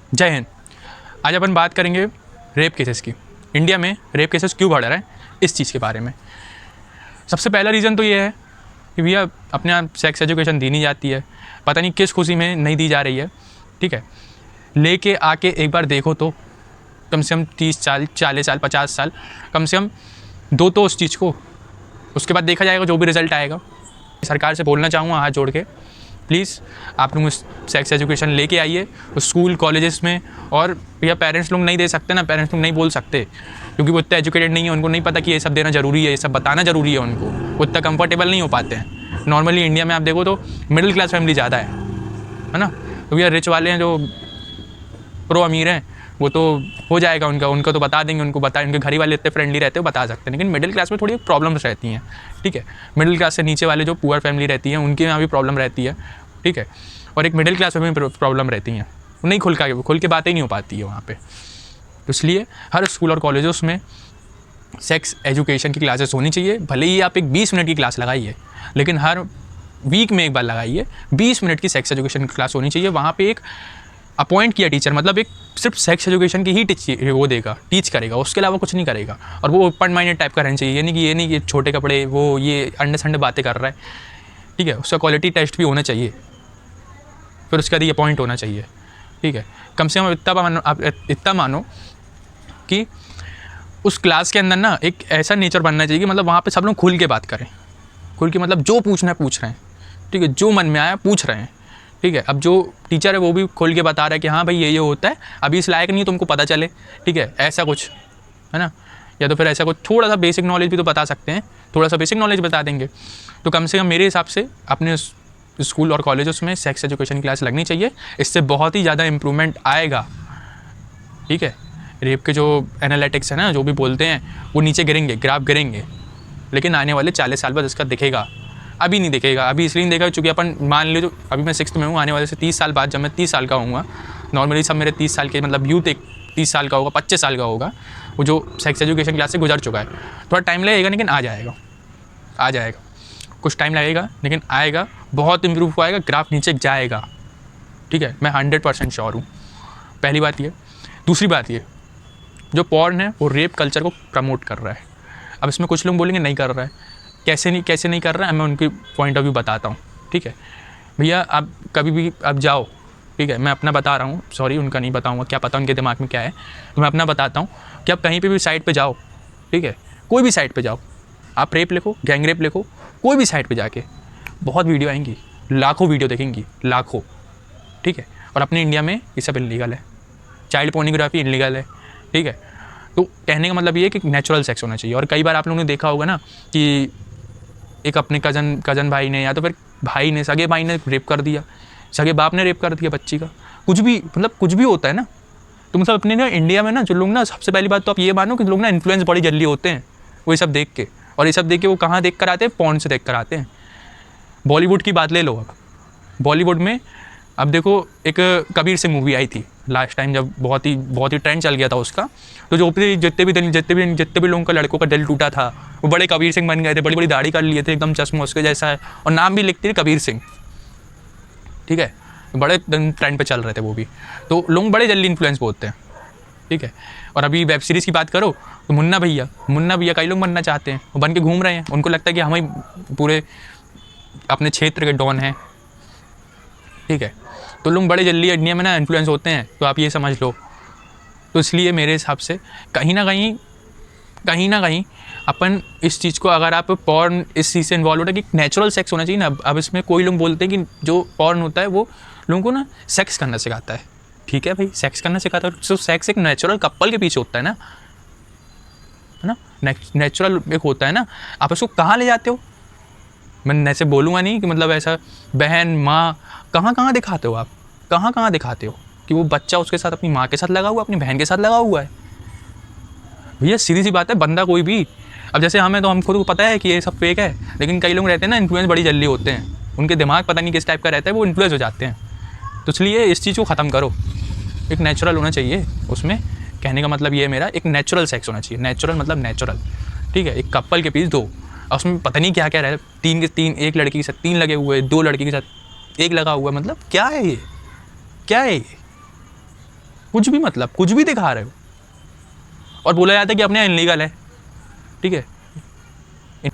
जय हिंद। आज अपन बात करेंगे रेप केसेस की। इंडिया में रेप केसेस क्यों बढ़ रहे हैं, इस चीज़ के बारे में। सबसे पहला रीज़न तो ये है कि भैया अपने यहाँ सेक्स एजुकेशन दी नहीं जाती है, पता नहीं किस खुशी में नहीं दी जा रही है। ठीक है, लेके आके एक बार देखो तो कम से कम 30 साल, 40 साल, 50 साल कम से कम दो तो उस चीज़ को, उसके बाद देखा जाएगा जो भी रिज़ल्ट आएगा। सरकार से बोलना चाहूँगा हाथ जोड़ के, प्लीज़ आप लोग सेक्स एजुकेशन लेके आइए स्कूल कॉलेजेस में। और भैया पेरेंट्स लोग नहीं दे सकते ना, पेरेंट्स लोग नहीं बोल सकते क्योंकि वो इतना एजुकेटेड नहीं है, उनको नहीं पता कि ये सब देना ज़रूरी है, ये सब बताना ज़रूरी है उनको, वो इतना कंफर्टेबल नहीं हो पाते हैं। नॉर्मली इंडिया में आप देखो तो मिडिल क्लास फैमिली ज़्यादा है ना। तो भैया रिच वाले हैं जो प्रो अमीर हैं वो तो हो जाएगा उनका तो बता देंगे, उनके घर ही वाले इतने फ्रेंडली रहते हैं वो बता सकते हैं। लेकिन मिडिल क्लास में थोड़ी प्रॉब्लम्स रहती हैं। ठीक है, मिडिल क्लास से नीचे वाले जो पुअर फैमिली रहती है उनके यहाँ भी प्रॉब्लम रहती है। ठीक है, और एक मिडिल क्लास में भी प्रॉब्लम रहती हैं, नहीं खुल के बातें ही नहीं हो पाती है वहाँ पे। तो इसलिए हर स्कूल और कॉलेजों में सेक्स एजुकेशन की क्लासेस होनी चाहिए। भले ही आप एक 20 मिनट की क्लास लगाइए, लेकिन हर वीक में एक बार लगाइए। 20 मिनट की सेक्स एजुकेशन की क्लास होनी चाहिए। वहाँ पे एक अपॉइंट किया टीचर, मतलब एक सिर्फ सेक्स एजुकेशन की ही टीच करेगा, उसके अलावा कुछ नहीं करेगा। और वो ओपन माइंडेड टाइप का रहना चाहिए, ये नहीं कि छोटे कपड़े वो ये अंडे संडे बातें कर रहा है। ठीक है, उसका क्वालिटी टेस्ट भी होना चाहिए, फिर उसके बाद ये अपॉइंट होना चाहिए। ठीक है, कम से कम इतना मानो कि उस क्लास के अंदर ना एक ऐसा नेचर बनना चाहिए कि मतलब वहाँ पे सब लोग खुल के बात करें, खुल के मतलब जो पूछना है पूछ रहे हैं। ठीक है, जो मन में आया पूछ रहे हैं। ठीक है, अब जो टीचर है वो भी खोल के बता रहा है कि हाँ भाई ये होता है, अभी इस लायक नहीं है तुमको पता चले। ठीक है, ऐसा कुछ है ना, या तो फिर ऐसा कुछ थोड़ा सा बेसिक नॉलेज भी तो बता सकते हैं, थोड़ा सा बेसिक नॉलेज बता देंगे। तो कम से कम मेरे हिसाब से अपने स्कूल और कॉलेजों में सेक्स एजुकेशन क्लास लगनी चाहिए। इससे बहुत ही ज़्यादा इम्प्रूवमेंट आएगा। ठीक है, रेप के जो एनालिटिक्स है ना, जो भी बोलते हैं वो नीचे गिरेंगे, ग्राफ गिरेंगे, लेकिन आने वाले 40 साल बाद इसका दिखेगा। अभी नहीं दिखेगा, अभी इसलिए नहीं दिखेगा चूँकि अपन मान लीजिए अभी मैं 6th में हूँ, आने वाले से 30 साल बाद जब मैं 30 साल का होऊंगा, नॉर्मली सब मेरे 30 साल के मतलब यूथ एक 30 साल का होगा, 25 साल का होगा, वो जो सेक्स एजुकेशन क्लास से गुजर चुका है। थोड़ा टाइम लगेगा लेकिन आ जाएगा, कुछ टाइम लगेगा लेकिन आएगा, बहुत इम्प्रूव हो आएगा, ग्राफ नीचे जाएगा। ठीक है, मैं 100% श्योर हूँ। पहली बात ये। दूसरी बात ये, जो पॉर्न है वो रेप कल्चर को प्रमोट कर रहा है। अब इसमें कुछ लोग बोलेंगे नहीं कर रहा है, कैसे नहीं कर रहा है, मैं उनकी पॉइंट ऑफ व्यू बताता हूँ। ठीक है भैया, आप कभी भी आप जाओ, ठीक है मैं अपना बता रहा हूँ, सॉरी उनका नहीं बताऊँगा, क्या पता उनके दिमाग में क्या है, तो मैं अपना बताता हूँ कि आप कहीं पे भी साइट पे जाओ, ठीक है कोई भी साइट पे जाओ, आप रेप लिखो, गैंग रेप लिखो, कोई भी साइट पे जाके बहुत वीडियो आएंगी, लाखों वीडियो देखेंगी, लाखों। ठीक है, और अपने इंडिया में ये सब इलीगल है, चाइल्ड पोर्नोग्राफी इलीगल है। ठीक है, तो कहने का मतलब ये है कि नेचुरल सेक्स होना चाहिए। और कई बार आप लोगों ने देखा होगा ना कि एक अपने कज़न भाई ने या तो फिर भाई ने, सगे भाई ने रेप कर दिया, सगे बाप ने रेप कर दिया बच्ची का, कुछ भी मतलब कुछ भी होता है ना। तो मतलब अपने ना इंडिया में ना जो लोग ना, सबसे पहली बात तो आप ये मानो कि लोग ना इन्फ्लुएंस बड़ी जल्दी होते हैं वो ये सब देख के। और ये सब देख के वो कहाँ देख कर आते हैं, पॉर्न से देख कर आते हैं। बॉलीवुड की बात ले लो, अब बॉलीवुड में अब देखो एक कबीर सिंह मूवी आई थी लास्ट टाइम, जब बहुत ही ट्रेंड चल गया था उसका। तो जो जितने भी लोगों का, लड़कों का दिल टूटा था, वो बड़े कबीर सिंह बन गए थे, बड़ी बड़ी दाढ़ी कर लिए थे, एकदम चश्मा उसके जैसा है, और नाम भी लिखते थे कबीर सिंह। ठीक है, बड़े ट्रेंड पे चल रहे थे वो भी, तो लोग बड़े जल्दी इन्फ्लुएंस होते हैं। ठीक है, और अभी वेब सीरीज़ की बात करो तो मुन्ना भैया कई लोग बनना चाहते हैं, वो बन के घूम रहे हैं, उनको लगता है कि हम ही पूरे अपने क्षेत्र के डॉन हैं। ठीक है, तो लोग बड़े जल्दी इंडिया में ना इन्फ्लुएंस होते हैं, तो आप ये समझ लो। तो इसलिए मेरे हिसाब से कहीं ना कहीं अपन इस चीज़ को, अगर आप पॉर्न इस चीज़ से इन्वॉल्व होता है कि नेचुरल सेक्स होना चाहिए ना। अब इसमें कोई लोग बोलते हैं कि जो पॉर्न होता है वो लोगों को ना सेक्स करना सिखाता है। ठीक है भाई, सेक्स करना सिखाता है, तो सेक्स एक नेचुरल कपल के पीछे होता है ना, नेचुरल एक होता है ना। आप उसको कहाँ ले जाते हो, मैं ऐसे बोलूँगा नहीं कि मतलब ऐसा बहन माँ, कहाँ दिखाते हो आप, कहाँ दिखाते हो कि वो बच्चा उसके साथ अपनी माँ के साथ लगा हुआ है, अपनी बहन के साथ लगा हुआ है। भैया सीधी सी बात है, बंदा कोई भी, अब जैसे हमें तो हम खुद को पता है कि ये सब फेक है, लेकिन कई लोग रहते हैं ना इन्फ्लुएंस बड़ी जल्दी होते हैं, उनके दिमाग पता नहीं किस टाइप का रहता है, वो इन्फ्लुएंस हो जाते हैं। तो इसलिए इस चीज़ को ख़त्म करो, एक नेचुरल होना चाहिए उसमें। कहने का मतलब ये है मेरा, एक नेचुरल सेक्स होना चाहिए। नेचुरल मतलब नेचुरल, ठीक है, एक कपल के पीस दो, और उसमें पता नहीं क्या क्या रहे, 3 के 3, एक लड़की के साथ 3 लगे हुए, 2 लड़की के साथ 1 लगा हुआ, मतलब क्या है ये, क्या है ये? कुछ भी, मतलब कुछ भी दिखा रहे हो और बोला जाता है कि अपने यहाँ इनलीगल है। ठीक है,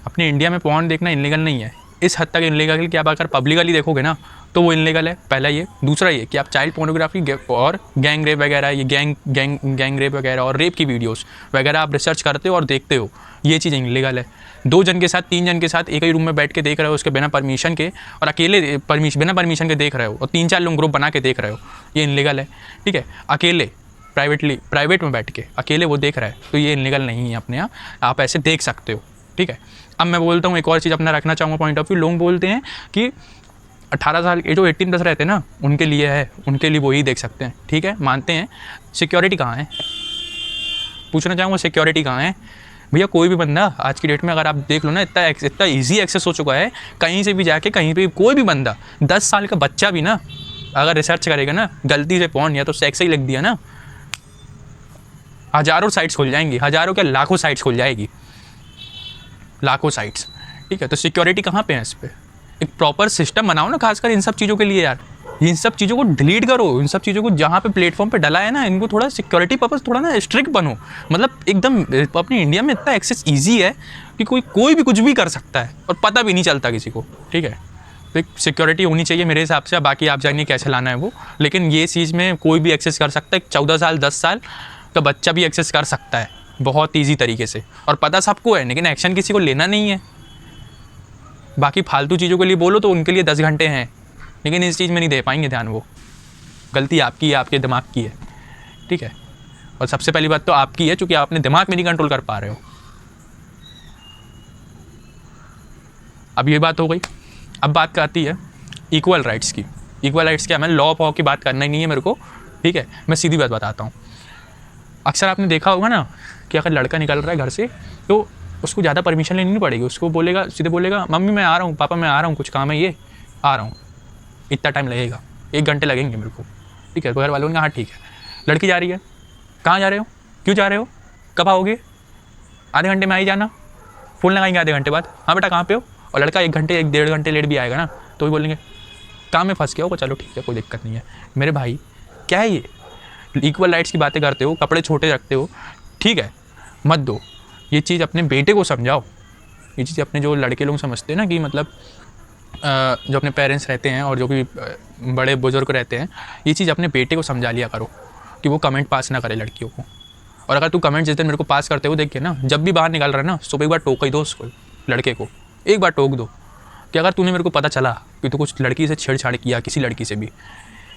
अपने इंडिया में पॉर्न देखना इनलीगल नहीं है, इस हद तक इनलीगल कि आप अगर पब्लिकली देखोगे ना तो वो इनलीगल है, पहला ये। दूसरा ये कि आप चाइल्ड पोर्नोग्राफी और गैंग रेप वगैरह, ये गैंग रेप वगैरह और रेप की वीडियोस वगैरह आप रिसर्च करते हो और देखते हो, ये चीज़ इनलीगल है। 2 जन के साथ 3 जन के साथ एक ही रूम में बैठ के देख रहे हो उसके बिना परमिशन के, और अकेले बिना परमिशन के देख रहे हो, और 3-4 लोग ग्रुप बना के देख रहे हो, ये इनलीगल है। ठीक है, अकेले प्राइवेट में बैठ के अकेले वो देख रहा है तो ये इनलीगल नहीं है अपने यहाँ, आप ऐसे देख सकते हो। ठीक है, अब मैं बोलता हूँ एक और चीज़ अपना रखना चाहूँगा पॉइंट ऑफ व्यू। लोग बोलते हैं कि 18 साल के जो 18+ रहते हैं ना उनके लिए है, उनके लिए वही देख सकते हैं। ठीक है, मानते हैं, सिक्योरिटी कहाँ है? पूछना चाहूँगा सिक्योरिटी कहाँ है भैया? कोई भी बंदा आज की डेट में अगर आप देख लो ना, इतना ईजी एक्सेस हो चुका है, कहीं से भी जाके कहीं पे कोई भी बंदा, 10 साल का बच्चा भी ना अगर रिसर्च करेगा ना गलती से पॉर्न या तो सेक्स ही लिख दिया ना, हज़ारों साइट्स खुल जाएंगी, हज़ारों क्या लाखों साइट्स खुल जाएगी, लाखों साइट्स। ठीक है, तो सिक्योरिटी कहाँ पे है इस पर? एक प्रॉपर सिस्टम बनाओ ना, खासकर इन सब चीज़ों के लिए यार। इन सब चीज़ों को डिलीट करो, इन सब चीज़ों को जहाँ पे प्लेटफॉर्म पे डला है ना, इनको थोड़ा सिक्योरिटी पर्पस थोड़ा ना स्ट्रिक्ट बनो। मतलब एकदम अपनी इंडिया में इतना एक्सेस ईजी है कि कोई भी कुछ भी कर सकता है और पता भी नहीं चलता किसी को। ठीक है, तो एक सिक्योरिटी होनी चाहिए मेरे हिसाब से। बाकी आप जानिए कैसे लाना है वो, लेकिन ये चीज़ में कोई भी एक्सेस कर सकता है। 14 साल 10 साल का बच्चा भी एक्सेस कर सकता है बहुत ईजी तरीके से, और पता सबको है, लेकिन एक्शन किसी को लेना नहीं है। बाकी फालतू चीज़ों के लिए बोलो तो उनके लिए 10 घंटे हैं, लेकिन इस चीज़ में नहीं दे पाएंगे ध्यान। वो गलती आपकी है, आपके दिमाग की है। ठीक है, और सबसे पहली बात तो आपकी है, क्योंकि आप अपने दिमाग में नहीं कंट्रोल कर पा रहे हो। अब ये बात हो गई। अब बात आती है इक्वल राइट्स की। इक्वल राइट्स क्या, मैं लॉ पॉ की बात करना ही नहीं है मेरे को। ठीक है, मैं सीधी बात बताता हूँ। अक्सर आपने देखा होगा ना कि अगर लड़का निकल रहा है घर से तो उसको ज़्यादा परमिशन लेनी नहीं पड़ेगी। उसको बोलेगा, सीधे बोलेगा, मम्मी मैं आ रहा हूँ, पापा मैं आ रहा हूँ, कुछ काम है, ये आ रहा हूँ, इतना टाइम लगेगा, 1 घंटे लगेंगे मेरे को। ठीक है, घर वालों ने हाँ ठीक है। लड़की जा रही है, कहाँ जा रहे हो, क्यों जा रहे हो, कब आओगे, आधे घंटे में आ ही जाना, फ़ोन लगाएंगे आधे घंटे बाद, हाँ बेटा कहाँ पे हो। और लड़का 1 घंटे 1-1.5 घंटे लेट भी आएगा ना तो भी बोलेंगे काम में फंस गया होगा, चलो ठीक है कोई दिक्कत नहीं है। मेरे भाई क्या है ये, इक्वल राइट्स की बातें करते हो, कपड़े छोटे रखते हो, ठीक है मत दो। ये चीज़ अपने बेटे को समझाओ। ये चीज़ अपने जो लड़के लोग समझते हैं ना कि मतलब जो अपने पेरेंट्स रहते हैं और जो भी बड़े बुजुर्ग रहते हैं, ये चीज़ अपने बेटे को समझा लिया करो कि वो कमेंट पास ना करे लड़कियों को। और अगर तू कमेंट जिस दिन मेरे को पास करते हो देखिए ना, जब भी बाहर निकल रहा है ना, सुबह एक बार टोक ही दो उसको, लड़के को एक बार टोक दो कि अगर तूने मेरे को पता चला कि तू कुछ लड़की से छेड़छाड़ किया, किसी लड़की से भी,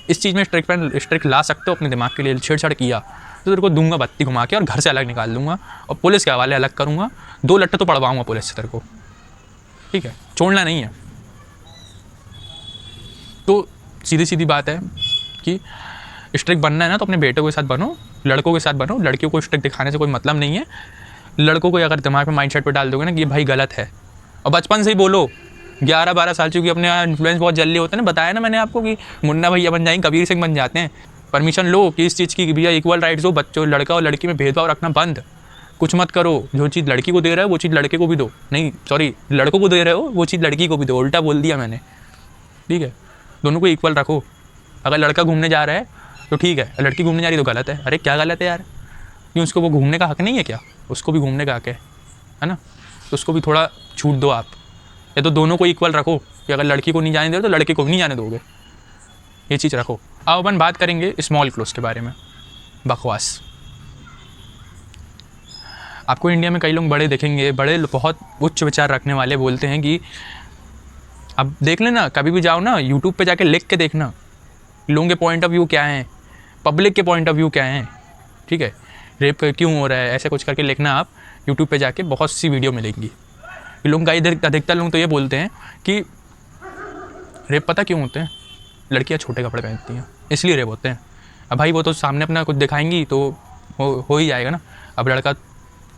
इस चीज़ में स्ट्रिक्ट ला सकते हो अपने दिमाग के लिए, छेड़छाड़ किया तो तेरे को दूंगा बत्ती घुमा के और घर से अलग निकाल दूंगा और पुलिस के हवाले अलग करूँगा, 2 लट्टे तो पड़वाऊँगा पुलिस से तेरे को। ठीक है, छोड़ना नहीं है। तो सीधी सीधी बात है कि स्ट्रिक्ट बनना है ना तो अपने बेटों के साथ बनो, लड़कों के साथ बनो। लड़कियों को स्ट्रिक्ट दिखाने से कोई मतलब नहीं है। लड़कों को अगर दिमाग में माइंडसेट पे डाल दोगे ना कि ये भाई गलत है, और बचपन से ही बोलो, 11-12 साल, चूँकि अपने यहाँ इन्फ्लुएंस बहुत जल्दी होता है ना, बताया ना मैंने आपको कि मुन्ना भैया बन जाएंगे, कबीर सिंह बन जाते हैं। परमिशन लो कि इस चीज़ की भैया इक्वल राइट्स हो, बच्चों लड़का और लड़की में भेदभाव रखना बंद, कुछ मत करो। जो चीज़ लड़की को दे रहे हो वो चीज़ लड़के को भी दो, नहीं सॉरी लड़कों को दे रहे हो वो चीज़ लड़की को भी दो, उल्टा बोल दिया मैंने। ठीक है, दोनों को इक्वल रखो। अगर लड़का घूमने जा रहा है तो ठीक है, लड़की घूमने जा रही तो गलत है। अरे क्या गलत है यार, क्यों उसको वो घूमने का हक नहीं है क्या? उसको भी घूमने का हक है ना, तो उसको भी थोड़ा छूट दो आप, या तो दोनों को इक्वल रखो कि अगर लड़की को नहीं जाने दे रहे तो लड़के को भी नहीं जाने दोगे, ये चीज़ रखो। अब अपन बात करेंगे स्मॉल क्लोथ्स के बारे में। बकवास। आपको इंडिया में कई लोग बड़े देखेंगे, बड़े बहुत उच्च विचार रखने वाले, बोलते हैं कि अब देख लेना, कभी भी जाओ ना यूट्यूब पे जाके लिख के देखना लोगों के पॉइंट ऑफ व्यू क्या हैं, पब्लिक के पॉइंट ऑफ व्यू क्या हैं। ठीक है, रेप क्यों हो रहा है, ऐसे कुछ करके लिखना आप यूट्यूब पे जाके, बहुत सी वीडियो मिलेंगी। लोग का अधिकतर लोग तो ये बोलते हैं कि रेप पता क्यों होते हैं, लड़कियां छोटे कपड़े पहनती हैं इसलिए रेप होते हैं। अब भाई वो तो सामने अपना कुछ दिखाएंगी तो हो ही जाएगा ना। अब लड़का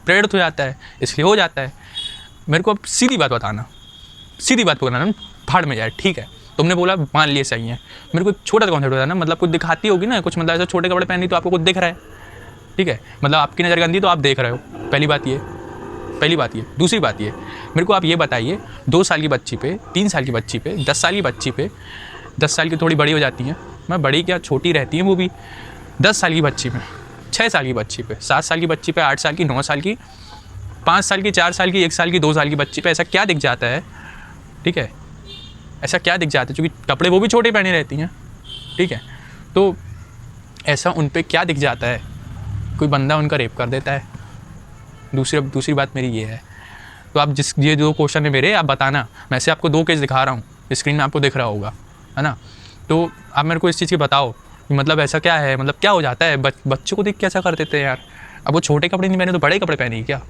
प्रेरित हो जाता है इसलिए हो जाता है। मेरे को अब सीधी बात बताना, सीधी बात बताना, फाड़ में जाए। ठीक है, तुमने बोला मान लिए सही है, मेरे को एक छोटा सा कॉन्सेप्ट बताना, मतलब कुछ दिखाती होगी ना कुछ, मतलब ऐसे छोटे कपड़े पहनी तो आपको कुछ दिख रहा है। ठीक है, मतलब आपकी नज़र गंदी तो आप देख रहे हो, पहली बात ये। दूसरी बात ये, मेरे को आप ये बताइए 2 साल की बच्ची पे, 3 साल की बच्ची पे, 10 साल की बच्ची पे, 10 साल की थोड़ी बड़ी हो जाती हैं, मैं बड़ी क्या छोटी रहती हैं वो भी, 10 साल की बच्ची पे, 6 साल की बच्ची पे, 7 साल की बच्ची पे, 8 साल की, 9 साल की, 5 साल की, 4 साल की, 1 साल की, 2 साल की बच्ची पे ऐसा क्या दिख जाता है? ठीक है, ऐसा क्या दिख जाता है? क्योंकि कपड़े वो भी छोटे पहने रहती हैं, ठीक है, तो ऐसा उन पे क्या दिख जाता है? कोई बंदा उनका रेप कर देता है। दूसरी बात मेरी ये है, तो आप ये 2 क्वेश्चन है मेरे, आप बताना। मैं से आपको 2 केस दिखा रहा हूँ, स्क्रीन में आपको दिख रहा होगा, है ना? तो आप मेरे को इस चीज़ की बताओ कि मतलब ऐसा क्या है, मतलब क्या हो जाता है? बच्चों को देख के ऐसा कर देते हैं यार। अब वो छोटे कपड़े नहीं पहने तो बड़े कपड़े पहनेगी क्या?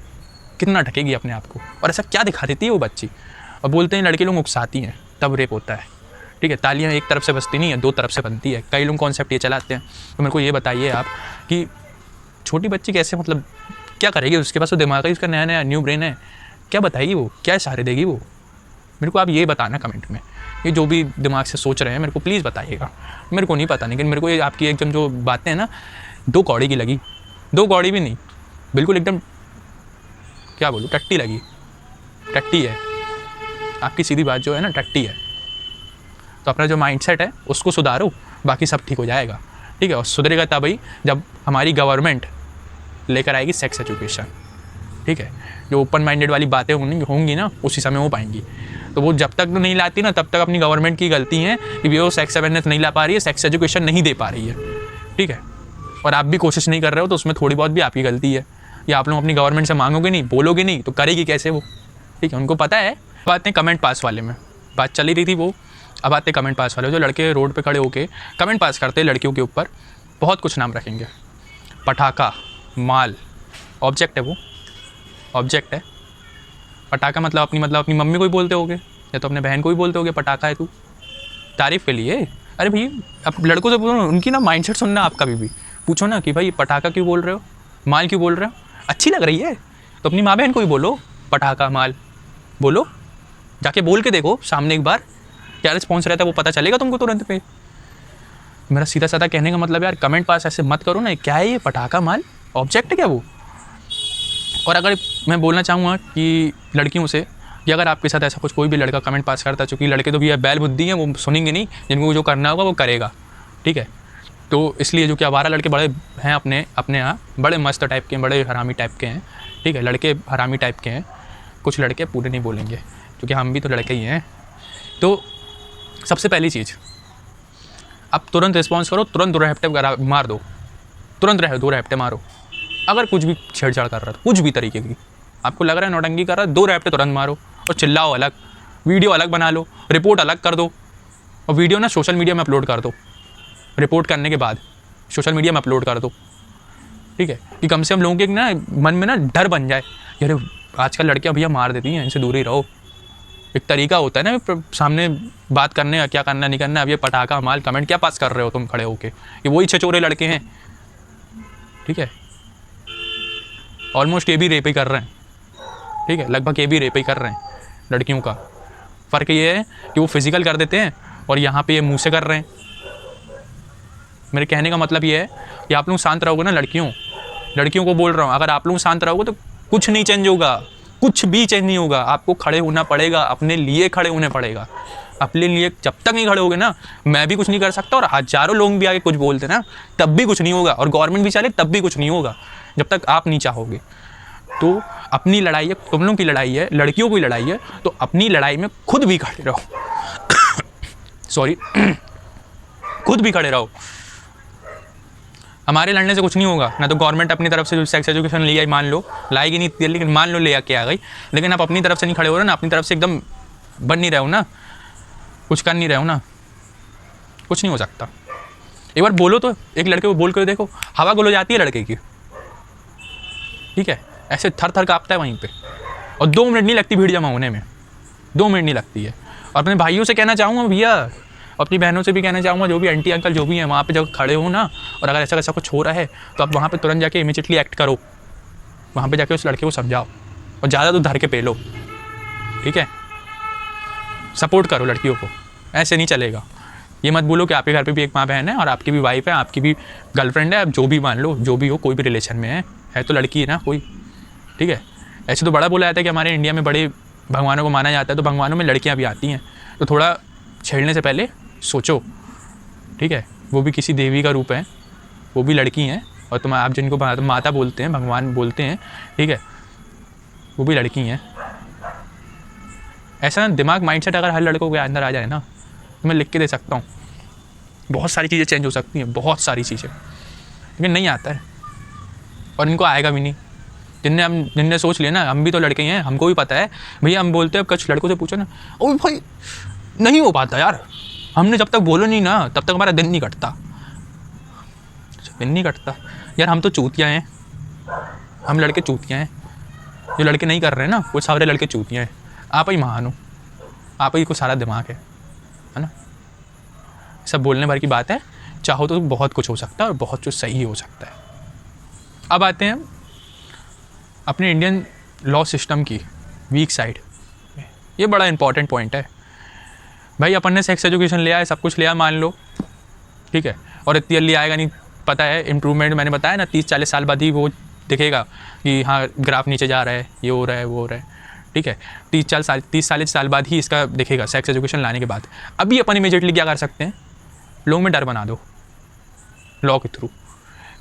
कितना ढकेगी अपने आप को? और ऐसा क्या दिखा देती है वो बच्ची? और बोलते हैं लड़के लोग उकसाती हैं तब रेप होता है, ठीक है। तालियां एक तरफ से बजती नहीं है, 2 तरफ से बनती है। कई लोग कॉन्सेप्ट ये चलाते हैं। तो मेरे को ये बताइए आप कि छोटी बच्ची कैसे, मतलब क्या करेगी? उसके पास तो दिमाग है, उसका नया नया न्यू ब्रेन है, क्या बताएगी वो? क्या इशारे देगी वो? मेरे को आप ये बताना कमेंट में। ये जो भी दिमाग से सोच रहे हैं मेरे को प्लीज़ बताइएगा। मेरे को नहीं पता, लेकिन मेरे को ये आपकी एकदम जो बातें हैं ना 2 कौड़ी की लगी। 2 कौड़ी भी नहीं, बिल्कुल एकदम क्या बोलूँ, टट्टी लगी। टट्टी है आपकी सीधी बात जो है ना, टट्टी है। तो अपना जो माइंडसेट है उसको सुधारो, बाकी सब ठीक हो जाएगा, ठीक है। और सुधरेगा तभी जब हमारी गवर्नमेंट लेकर आएगी सेक्स एजुकेशन, ठीक है। जो ओपन माइंडेड वाली बातें होंगी ना, उसी समय हो पाएंगी। तो वो जब तक नहीं लाती ना, तब तक अपनी गवर्नमेंट की गलती है कि वो सेक्स अवेयरनेस नहीं ला पा रही है, सेक्स एजुकेशन नहीं दे पा रही है, ठीक है। और आप भी कोशिश नहीं कर रहे हो तो उसमें थोड़ी बहुत भी आपकी गलती है। या आप लोग अपनी गवर्नमेंट से मांगोगे नहीं, बोलोगे नहीं, तो करेगी कैसे वो? ठीक है, उनको पता है। बात नहीं कमेंट पास वाले में बात चली रही थी वो, अब आते कमेंट पास वाले, जो लड़के रोड पे खड़े होके कमेंट पास करते हैं लड़कियों के ऊपर। बहुत कुछ नाम रखेंगे, पटाखा, माल, ऑब्जेक्ट है वो, ऑब्जेक्ट है। पटाखा मतलब अपनी मम्मी को ही बोलते होगे, या तो अपने बहन को ही बोलते होगे पटाखा है तू, तारीफ़ के लिए। अरे भाई अब लड़कों से पूछो, उनकी ना माइंडसेट सुनना आप कभी भी। पूछो ना कि भाई पटाखा क्यों बोल रहे हो, माल क्यों बोल रहे हो, अच्छी लग रही है तो अपनी माँ बहन को ही बोलो पटाखा माल बोलो, जाके बोल के देखो सामने एक बार, क्या रिस्पॉन्स रहता है वो पता चलेगा तुमको तुरंत पे। मेरा सीधा साधा कहने का मतलब यार कमेंट पास ऐसे मत करो ना, क्या है ये पटाखा माल, ऑब्जेक्ट है क्या वो? और अगर मैं बोलना चाहूँगा कि लड़कियों से कि अगर आपके साथ ऐसा कुछ कोई भी लड़का कमेंट पास करता है, चूँकि लड़के तो भी बैल बुद्धि हैं, वो सुनेंगे नहीं, जिनको जो करना होगा वो करेगा, ठीक है। तो इसलिए जो कि आवारा लड़के बड़े हैं अपने यहाँ, बड़े मस्त टाइप के हैं, बड़े हरामी टाइप के हैं, ठीक है। लड़के हरामी टाइप के हैं, कुछ लड़के पूरे नहीं बोलेंगे क्योंकि हम भी तो लड़के ही हैं। तो सबसे पहली चीज़, अब तुरंत रिस्पॉन्स करो, तुरंत 2 रैप्टे मार दो, तुरंत 2 रैप्टे मारो। अगर कुछ भी छेड़छाड़ कर रहा है, कुछ भी तरीके की आपको लग रहा है नौटंकी कर रहा है, 2 रैप्टे तुरंत मारो और चिल्लाओ अलग, वीडियो अलग बना लो, रिपोर्ट अलग कर दो, और वीडियो ना सोशल मीडिया में अपलोड कर दो। रिपोर्ट करने के बाद सोशल मीडिया में अपलोड कर दो, ठीक है, कि कम से कम लोगों के ना मन में ना डर बन जाए, यार आजकल लड़कियां भैया मार देती हैं, इनसे दूर ही रहो। एक तरीका होता है ना सामने बात करने का, क्या करना नहीं करना। अब ये पटाखा माल कमेंट क्या पास कर रहे हो तुम खड़े होके, ये वही छचोरे लड़के हैं, ठीक है। ऑलमोस्ट ये भी रेप ही कर रहे हैं, ठीक है, लगभग ये भी रेप ही कर रहे हैं लड़कियों का। फ़र्क ये है कि वो फिज़िकल कर देते हैं और यहाँ पे ये मुँह से कर रहे हैं। मेरे कहने का मतलब ये है कि आप लोग शांत रहोगे ना, लड़कियों को बोल रहा हूँ, अगर आप लोग शांत रहोगे तो कुछ नहीं चेंज होगा, कुछ भी चेंज नहीं होगा। आपको खड़े होना पड़ेगा, अपने लिए खड़े होने पड़ेगा। अपने लिए जब तक नहीं खड़े होगे ना, मैं भी कुछ नहीं कर सकता, और हज़ारों लोग भी आगे कुछ बोलते ना, तब भी कुछ नहीं होगा, और गवर्नमेंट भी चले तब भी कुछ नहीं होगा, जब तक आप नहीं चाहोगे। तो अपनी लड़ाई है, तुम लोगों की लड़ाई है, लड़कियों की लड़ाई है, तो अपनी लड़ाई में खुद भी खड़े रहो सॉरी खुद भी खड़े रहो। हमारे लड़ने से कुछ नहीं होगा ना, तो गवर्नमेंट अपनी तरफ से जो सेक्स एजुकेशन ले आई, मान लो लाएगी नहीं, लेकिन मान लो ले आके आ गई, लेकिन आप अपनी तरफ से नहीं खड़े हो रहे ना, अपनी तरफ से एकदम बन नहीं रहे हो ना, कुछ कर नहीं रहे हो ना, कुछ नहीं हो सकता। एक बार बोलो तो, एक लड़के को बोल कर देखो, हवा गुल हो जाती है लड़के की, ठीक है, ऐसे थर थर काँपता है वहीं पे, और 2 मिनट नहीं लगती भीड़ जमा होने में, 2 मिनट नहीं लगती है। और अपने भाइयों से कहना चाहूँगा भैया, अपनी बहनों से भी कहना चाहूँगा, जो भी आंटी अंकल जो भी हैं वहाँ पे जब खड़े हो ना, और अगर ऐसा कुछ हो रहा है तो आप वहाँ पे तुरंत जाके इमीडिएटली एक्ट करो, वहाँ पे जाके उस लड़के को समझाओ, और ज़्यादा तो धर के पेलो, ठीक है। सपोर्ट करो लड़कियों को, ऐसे नहीं चलेगा। ये मत बोलो कि आपके घर पे भी एक माँ बहन है और आपकी भी वाइफ है, आपकी भी गर्लफ्रेंड है, जो भी मान लो, जो भी हो, कोई भी रिलेशन में है तो लड़की है ना कोई, ठीक है। ऐसे तो बड़ा बोला जाता है कि हमारे इंडिया में बड़े भगवानों को माना जाता है, तो भगवानों में लड़कियाँ भी आती हैं, तो थोड़ा छेड़ने से पहले सोचो, ठीक है। वो भी किसी देवी का रूप है, वो भी लड़की हैं, और तुम आप जिनको माता बोलते हैं, भगवान बोलते हैं, ठीक है, वो भी लड़की हैं। ऐसा ना दिमाग माइंडसेट अगर हर लड़कों के अंदर आ जाए ना, तो मैं लिख के दे सकता हूँ बहुत सारी चीज़ें चेंज हो सकती हैं, बहुत सारी चीज़ें, लेकिन नहीं आता है और इनको आएगा भी नहीं। जिनने सोच लिया ना, हम भी तो लड़के हैं, हमको भी पता है भैया, हम बोलते हैं, अब कुछ लड़कों से पूछो ना, ओ भाई नहीं हो पाता यार, हमने जब तक बोलो नहीं ना तब तक हमारा दिन नहीं कटता। दिन नहीं कटता यार, हम तो चूतिया हैं, हम लड़के चूतिया हैं, जो लड़के नहीं कर रहे हैं ना वो सारे लड़के चूतिया हैं। आप ही महान हो, आप ही को सारा दिमाग है ना। सब बोलने भर की बात है, चाहो तो बहुत कुछ हो सकता है और बहुत कुछ सही हो सकता है। अब आते हैं अपने इंडियन लॉ सिस्टम की वीक साइड। ये बड़ा इंपॉर्टेंट पॉइंट है भाई। अपन ने सेक्स एजुकेशन लिया है, सब कुछ लिया मान लो, ठीक है, और इतनी जल्दी आएगा नहीं, पता है इम्प्रूवमेंट मैंने बताया ना 30-40 साल बाद ही वो दिखेगा कि हाँ ग्राफ नीचे जा रहा है, ये हो रहा है, वो हो रहा है, ठीक है। 30-40 साल बाद ही इसका दिखेगा सेक्स एजुकेशन लाने के बाद। अभी अपन इमीडिएटली क्या कर सकते हैं, लोगों में डर बना दो लॉ के थ्रू।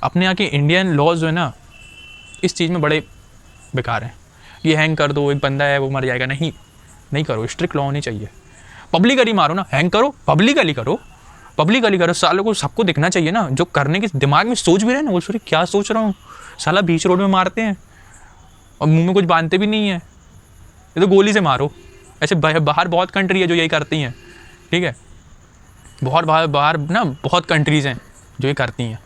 अपने यहाँ के इंडियन लॉज जो है ना, इस चीज़ में बड़े बेकार हैं। ये हैंग कर दो, एक बंदा है वो मर जाएगा, नहीं करो, स्ट्रिक्ट लॉ होनी चाहिए। पब्लिकली मारो ना, हैंग करो, पब्लिकली करो, सालों को सबको दिखना चाहिए ना। जो करने के दिमाग में सोच भी रहे ना, वो सॉरी क्या सोच रहा हूँ, साला बीच रोड में मारते हैं और मुंह में कुछ बांधते भी नहीं है, ये तो गोली से मारो। ऐसे बाहर बहुत कंट्री है जो यही करती हैं, ठीक है, बाहर ना बहुत कंट्रीज़ हैं जो ये करती हैं।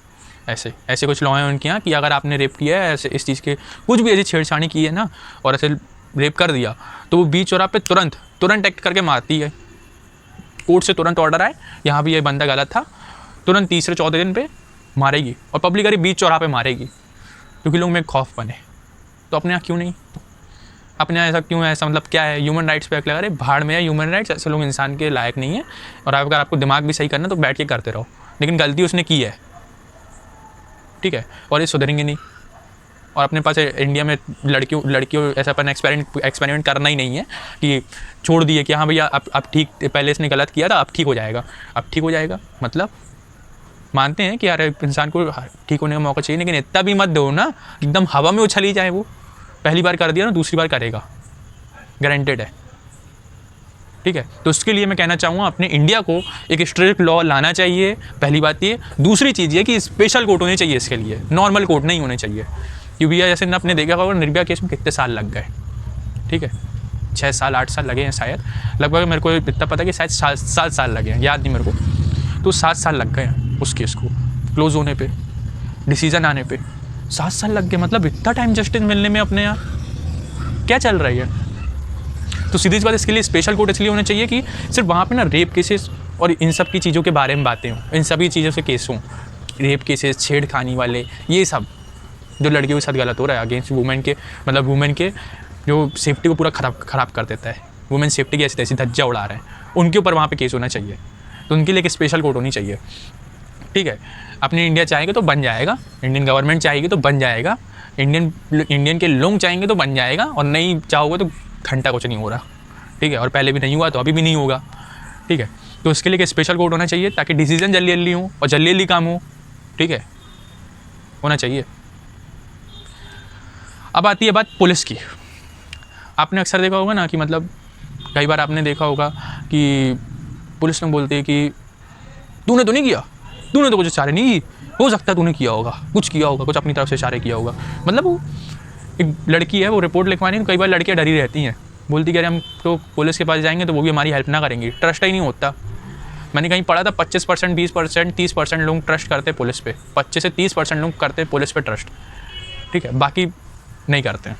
ऐसे कुछ लॉ हैं उनके यहाँ कि अगर आपने रेप किया है, ऐसे इस चीज़ के कुछ भी ऐसी छेड़छाड़ी की है ना और ऐसे रेप कर दिया, तो वो बीच चौराहे पे तुरंत एक्ट करके मारती है। कोर्ट से तुरंत ऑर्डर आए, यहाँ भी ये बंदा गलत था, तुरंत तीसरे चौथे दिन पे मारेगी और पब्लिकली बीच चौराहे पे मारेगी, क्योंकि लोग में खौफ बने। तो अपने यहाँ क्यों नहीं, अपने यहाँ ऐसा क्यों है? ऐसा मतलब क्या है, ह्यूमन राइट्स पे लगा रहे, भाड़ में है ह्यूमन राइट्स, ऐसे लोग इंसान के लायक नहीं है। और अगर आपको दिमाग भी सही करना तो बैठ के करते रहो, लेकिन गलती उसने की है, ठीक है, और ये सुधरेंगे नहीं। और अपने पास इंडिया में लड़कियों ऐसा अपन एक्सपेरिमेंट करना ही नहीं है कि छोड़ दिए कि हाँ भैया अब ठीक, पहले इसने गलत किया था अब ठीक हो जाएगा। मतलब मानते हैं कि यार इंसान को ठीक होने का मौका चाहिए, लेकिन इतना भी मत दो ना एकदम हवा में उछली जाए। वो पहली बार कर दिया ना, दूसरी बार करेगा, गारंटेड है, ठीक है। तो उसके लिए मैं कहना चाहूँगा अपने इंडिया को एक स्ट्रिक्ट लॉ लाना चाहिए, पहली बात ये। दूसरी चीज़ ये कि स्पेशल कोर्ट होने चाहिए इसके लिए, नॉर्मल कोर्ट नहीं होने चाहिए। क्योंकि जैसे ना अपने देखा होगा निर्भया केस में कितने साल लग गए, ठीक है, 6 साल 8 साल लगे हैं शायद, लगभग मेरे को इतना पता है कि शायद 7 साल लगे हैं, याद नहीं मेरे को। तो 7 साल लग गए हैं उस केस को क्लोज़ होने पे, डिसीज़न आने पे 7 साल लग गए। मतलब इतना टाइम जस्टिस मिलने में अपने यहाँ क्या चल रही है? तो सीधी सी बात, इसके लिए स्पेशल कोर्ट इसलिए होना चाहिए कि सिर्फ वहाँ पे ना रेप केसेस और इन सब की चीज़ों के बारे में बातें हों, इन सभी चीज़ों से केस हों, रेप केसेस, छेड़खानी वाले, ये सब जो लड़कियों के साथ गलत हो रहा है अगेंस्ट वुमेन के, मतलब वुमेन के जो सेफ्टी को पूरा ख़राब कर देता है, वुमेन सेफ्टी की ऐसी तैसी धज्जा उड़ा रहे हैं, उनके ऊपर वहाँ पे केस होना चाहिए। तो उनके लिए एक स्पेशल कोर्ट होनी चाहिए, ठीक है। अपनी इंडिया चाहेंगे तो बन जाएगा, इंडियन गवर्नमेंट चाहेगी तो बन जाएगा, इंडियन के लोग चाहेंगे तो बन जाएगा, और नहीं चाहोगे तो घंटा कुछ नहीं हो रहा, ठीक है। और पहले भी नहीं हुआ तो अभी भी नहीं होगा, ठीक है। तो इसके लिए एक स्पेशल कोर्ट होना चाहिए ताकि डिसीजन जल्दी हो और जल्दी काम हो, ठीक है, होना चाहिए। अब आती है बात पुलिस की। आपने अक्सर देखा होगा ना कि मतलब कई बार आपने देखा होगा कि पुलिस में बोलते हैं कि तूने तो नहीं किया, तूने तो कुछ इशारे नहीं की, हो सकता है तूने किया होगा, कुछ अपनी तरफ से इशारे किया होगा। मतलब वो एक लड़की है, वो रिपोर्ट लिखवानी, तो कई बार लड़कियाँ डरी रहती हैं, बोलती कि अरे हम तो पुलिस के पास जाएंगे तो वो भी हमारी हेल्प ना करेंगी, ट्रस्ट ही नहीं होता। मैंने कहीं पढ़ा था 25%, 20%, 30% लोग ट्रस्ट करते पुलिस पे, 25 से 30% लोग करते पुलिस पे ट्रस्ट, ठीक है, बाकी नहीं करते हैं।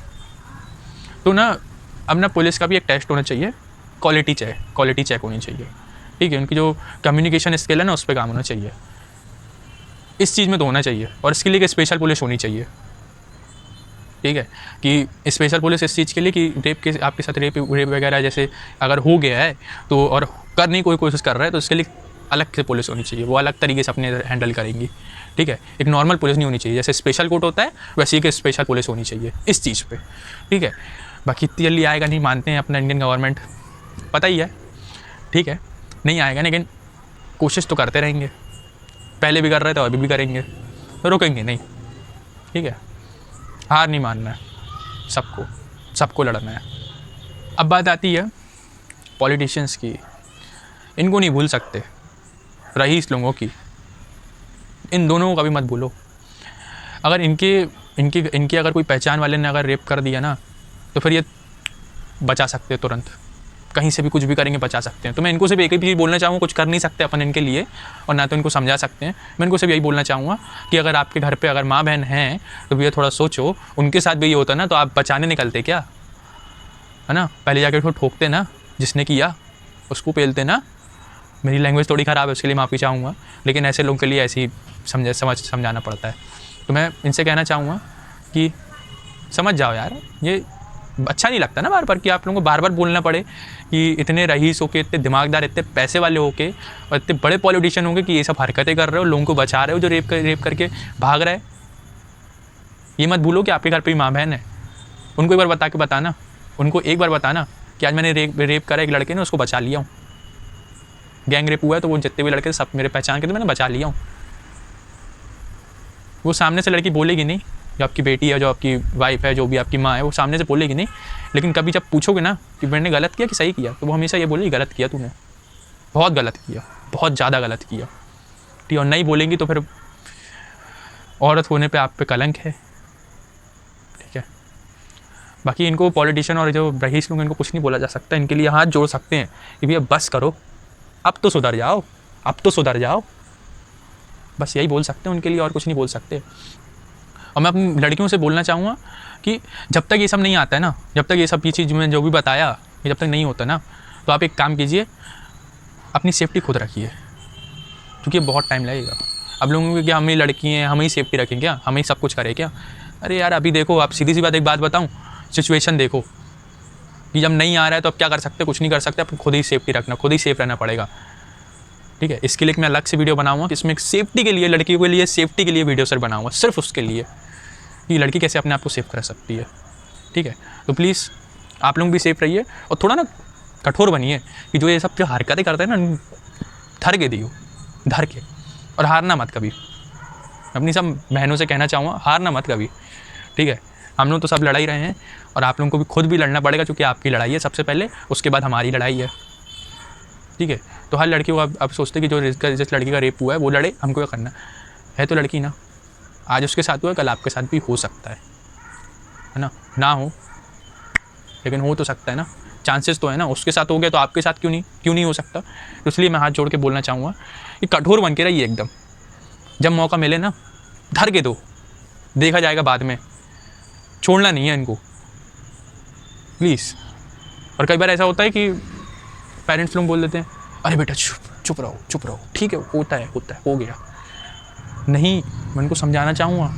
तो ना अब ना पुलिस का भी एक टेस्ट होना चाहिए, क्वालिटी चेक होनी चाहिए, ठीक है। उनकी जो कम्युनिकेशन स्किल है ना उस पर काम होना चाहिए, इस चीज़ में तो होना चाहिए। और इसके लिए एक स्पेशल पुलिस होनी चाहिए, ठीक है, कि स्पेशल पुलिस इस चीज़ के लिए कि रेप के आपके साथ रेप वगैरह जैसे अगर हो गया है तो और करने की कोई कोशिश कर रहा है तो इसके लिए अलग से पुलिस होनी चाहिए, वो अलग तरीके से अपने हैंडल करेंगी, ठीक है। एक नॉर्मल पुलिस नहीं होनी चाहिए, जैसे स्पेशल कोर्ट होता है वैसे ही एक स्पेशल पुलिस होनी चाहिए इस चीज़ पे, ठीक है। बाकी इतनी जल्दी आएगा नहीं, मानते हैं अपना इंडियन गवर्नमेंट, पता ही है, ठीक है, नहीं आएगा, लेकिन कोशिश तो करते रहेंगे, पहले भी कर रहे थे अभी भी करेंगे, रुकेंगे नहीं, ठीक है। हार नहीं मानना है, सबको लड़ना है। अब बात आती है पॉलिटिशियंस की, इनको नहीं भूल सकते, रईस लोगों की, इन दोनों को कभी मत भूलो। अगर इनकी अगर कोई पहचान वाले ने अगर रेप कर दिया ना, तो फिर ये बचा सकते हैं तुरंत, कहीं से भी कुछ भी करेंगे बचा सकते हैं। तो मैं इनको सिर्फ एक ही चीज़ बोलना चाहूँगा, कुछ कर नहीं सकते अपन इनके लिए और ना तो इनको समझा सकते हैं। मैं इनको सिर्फ यही बोलना चाहूँगा कि अगर आपके घर पे अगर माँ बहन हैं तो भैया थोड़ा सोचो, उनके साथ भी ये होता ना तो आप बचाने निकलते क्या, है ना। पहले जाकर उसको ठोकते ना, जिसने किया उसको पेलते ना। मेरी लैंग्वेज थोड़ी ख़राब है, उसके लिए माफ़ी चाहूँगा, लेकिन ऐसे लोगों के लिए ऐसे ही समझाना पड़ता है। तो मैं इनसे कहना चाहूँगा कि समझ जाओ यार, ये अच्छा नहीं लगता ना बार बार कि आप लोगों को बार बार बोलना पड़े कि इतने रईस होके, इतने दिमागदार, इतने पैसे वाले होके और इतने बड़े पॉलिटिशियन होंगे कि ये सब हरकतें कर रहे हो, लोगों को बचा रहे हो जो रेप करके भाग रहा है। ये मत भूलो कि आपके घर पे भी माँ बहन है, उनको एक बार बता के बताना, उनको एक बार बताना कि आज मैंने रेप करा एक लड़के ने, उसको बचा लिया हूँ। गैंग रेप हुआ है तो वो जितने भी लड़के सब मेरे पहचान के, तो मैंने बचा लिया हूँ। वो सामने से लड़की बोलेगी नहीं, जो आपकी बेटी है, जो आपकी वाइफ है, जो भी आपकी माँ है, वो सामने से बोलेगी नहीं, लेकिन कभी जब पूछोगे ना कि मैंने गलत किया कि सही किया, तो वो हमेशा ये बोलेगी गलत किया तूने, बहुत गलत किया, बहुत ज़्यादा गलत किया, ठीक है। और नहीं बोलेंगी तो फिर औरत होने पे आप पे कलंक है, ठीक है। बाकी इनको पॉलिटिशियन और जो रईस लोग, इनको कुछ नहीं बोला जा सकता, इनके लिए हाथ जोड़ सकते हैं कि भैया बस करो, अब तो सुधर जाओ, अब तो सुधर जाओ, बस यही बोल सकते हैं उनके लिए, और कुछ नहीं बोल सकते। और मैं अपनी लड़कियों से बोलना चाहूँगा कि जब तक ये सब नहीं आता है ना, जब तक ये सब चीज़ में जो भी बताया ये जब तक नहीं होता ना, तो आप एक काम कीजिए, अपनी सेफ्टी खुद रखिए, क्योंकि बहुत टाइम लगेगा। अब लोगों को क्या हम ही लड़की हैं, हम ही सेफ्टी रखें क्या, हम ही सब कुछ करें क्या? अरे यार अभी देखो, आप सीधी सी बात एक बात बताऊँ, सिचुएशन देखो कि जब नहीं आ रहा है तो अब क्या कर सकते, कुछ नहीं कर सकते, आपको खुद ही सेफ्टी रखना, खुद ही सेफ रहना पड़ेगा, ठीक है। इसके लिए मैं अलग से वीडियो बनाऊँगा, इसमें सेफ्टी के लिए, लड़कियों के लिए सेफ्टी के लिए वीडियो सर बनाऊँगा, सिर्फ उसके लिए कि लड़की कैसे अपने आप को सेफ कर सकती है, ठीक है। तो प्लीज़ आप लोग भी सेफ रहिए और थोड़ा ना कठोर बनिए कि जो ये सब जो हरकतें करते हैं ना, धर के दियो, धर के, और हारना मत कभी। अपनी सब बहनों से कहना चाहूँगा, हारना मत कभी, ठीक है। हम लोग तो सब लड़ाई रहे हैं और आप लोगों को भी खुद भी लड़ना पड़ेगा, क्योंकि आपकी लड़ाई है सबसे पहले, उसके बाद हमारी लड़ाई है, ठीक है। तो हर लड़की को अब सोचते कि जो जिस लड़की का रेप हुआ है वो लड़े, हमको क्या करना है, तो लड़की ना, आज उसके साथ हुआ, कल आपके साथ भी हो सकता है ना हो, लेकिन हो तो सकता है ना, चांसेस तो है ना। उसके साथ हो गया तो आपके साथ क्यों नहीं हो सकता। तो इसलिए मैं हाथ जोड़ के बोलना चाहूँगा कि कठोर बन के रहिए एकदम, जब मौका मिले ना धर के दो, देखा जाएगा बाद में, छोड़ना नहीं है इनको प्लीज़। और कई बार ऐसा होता है कि पेरेंट्स लोग बोल देते हैं अरे बेटा चुप रहो, ठीक है, होता है, हो गया। नहीं, मैं उनको समझाना चाहूँगा,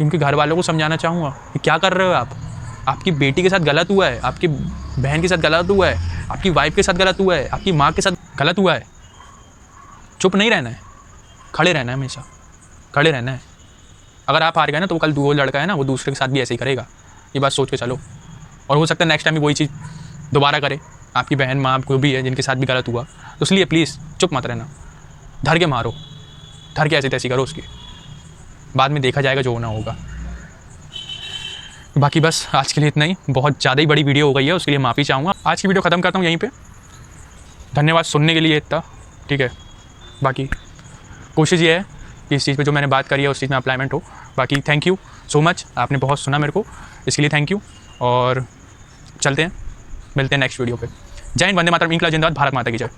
इनके घर वालों को समझाना चाहूँगा कि क्या कर रहे हो आप, आपकी बेटी के साथ गलत हुआ है, आपकी बहन के साथ गलत हुआ है, आपकी वाइफ के साथ गलत हुआ है, आपकी माँ के साथ गलत हुआ है। चुप नहीं रहना है, खड़े रहना है, हमेशा खड़े रहना है। अगर आप हार गए ना तो कल वो लड़का है ना, वो दूसरे के साथ भी ऐसे ही करेगा, ये बात सोच के चलो। और हो सकता है नेक्स्ट टाइम भी वही चीज़ दोबारा करे, आपकी बहन माँ कोई भी है जिनके साथ भी गलत हुआ। तो इसलिए प्लीज़ चुप मत रहना, धर के मारो, धर के ऐसी तैसी करो उसकी, बाद में देखा जाएगा जो होना होगा। बाकी बस आज के लिए इतना ही, बहुत ज़्यादा ही बड़ी वीडियो हो गई है, उसके लिए माफ़ी चाहूँगा। आज की वीडियो ख़त्म करता हूँ यहीं पे। धन्यवाद सुनने के लिए इतना, ठीक है। बाकी कोशिश ये है कि इस चीज़ पे जो मैंने बात करी है उस चीज़ में अप्लाइमेंट हो। बाकी थैंक यू सो मच, आपने बहुत सुना मेरे को, इसके लिए थैंक यू। और चलते हैं, मिलते हैं नेक्स्ट वीडियो पे। जय हिंद, वंदे मातरम, इंकलाब जिंदाबाद, भारत माता की जय।